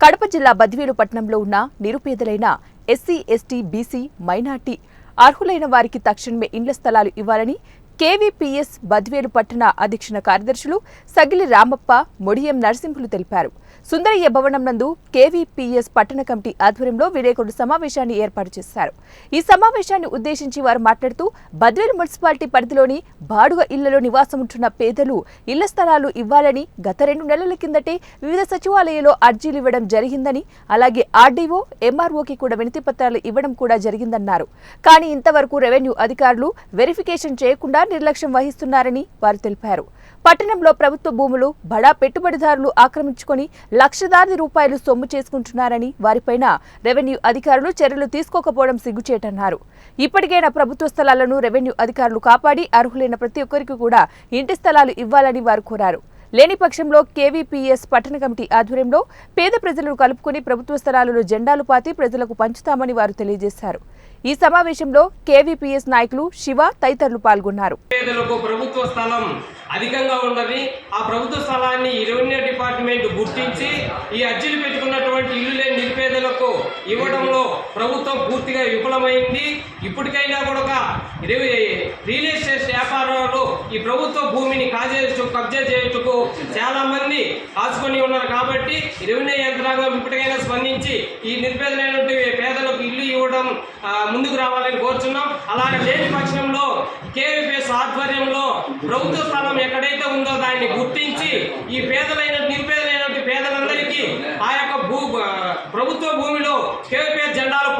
కడప జిల్లా బద్వేలు పట్టణంలో ఉన్న నిరుపేదలైన ఎస్సీ, ఎస్టీ, బీసీ, మైనార్టీ అర్హులైన వారికి తక్షణమే ఇండ్ల స్థలాలు ఇవ్వాలని కేవీపీఎస్ బద్వేలు పట్టణ అధ్యక్ష కార్యదర్శులు సగిలి రామప్ప, మొడియం నరసింహులు తెలిపారు. సుందరయ్య భవనం నందు కేవీపీఎస్ పట్టణ కమిటీ ఆధ్వర్యంలో విలేకరుల సమావేశాన్ని ఏర్పాటు చేశారు. ఈ సమావేశాన్ని ఉద్దేశించి వారు మాట్లాడుతూ బద్వేలు మున్సిపాలిటీ పరిధిలోని బాడుగ ఇళ్లలో నివాసం ఉంటున్న పేదలు ఇళ్ల స్థలాలు ఇవ్వాలని గత 2 నెలల కిందటే వివిధ సచివాలయాల్లో అర్జీలు ఇవ్వడం జరిగిందని, అలాగే ఆర్డీఓ, ఎంఆర్ఓకి కూడా వినతి పత్రాలు ఇవ్వడం కూడా జరిగిందన్నారు. కానీ ఇంతవరకు రెవెన్యూ అధికారులు వెరిఫికేషన్ చేయకుండా నిర్లక్ష్యం వహిస్తున్నారని వారు తెలిపారు. పట్టణంలో ప్రభుత్వ భూములు బడా పెట్టుబడిదారులు ఆక్రమించుకొని లక్షలాది రూపాయలు సొమ్ము చేసుకుంటున్నారని, వారిపైన రెవెన్యూ అధికారులు చర్యలు తీసుకోకపోవడం సిగ్గుచేటన్నారు. ఇప్పటికైనా ప్రభుత్వ స్థలాలను రెవెన్యూ అధికారులు కాపాడి అర్హులైన ప్రతి ఒక్కరికి కూడా ఇంటి స్థలాలు ఇవ్వాలని వారు కోరారు. లేని పక్షంలో కేవీపీఎస్ పట్టణ కమిటీ ఆధ్వర్యంలో పేద ప్రజలను కలుపుకొని ప్రభుత్వ స్థలాలలో జెండాలు పాతి ప్రజలకు పంచుతామని వారు తెలియజేశారు. ఈ సమావేశంలో కేవీపీఎస్ నాయకులు శివ తదితరులు పాల్గొన్నారు. పేదలకు ప్రభుత్వ స్థలం అధికంగా ఉన్నది. ఆ ప్రభుత్వ స్థలాన్ని రెవెన్యూ డిపార్ట్మెంట్ గుర్తించి ఈ అర్జీలు పెట్టుకున్నటువంటి ఇల్లు లేని నిరుపేదలకు ఇవ్వడంలో ప్రభుత్వం పూర్తిగా విఫలమైంది. ఇప్పటికైనా కూడా రియల్ ఎస్టేట్ వ్యాపారాలు ఈ ప్రభుత్వ భూమిని కబ్జా చేయటకు చాలా మంది కాచుకొని ఉన్నారు. కాబట్టి రెవెన్యూ యంత్రాంగం ఇప్పటికైనా స్పందించి ఈ నిరుపేదలైనటువంటి పేదలకు ఇల్లు ఇవ్వడం ముందుకు రావాలని కోరుచున్నాం. అలాగే లేని పక్షంలో కేవీపీఎస్ ఆధ్వర్యంలో ప్రభుత్వ స్థలం ఎక్కడైతే ఉందో దాన్ని గుర్తించి ఈ నిరుపేదలైనటువంటి పేదలందరికీ ఆ యొక్క ప్రభుత్వ భూమిలో కేవీపీఎస్ జెండాలు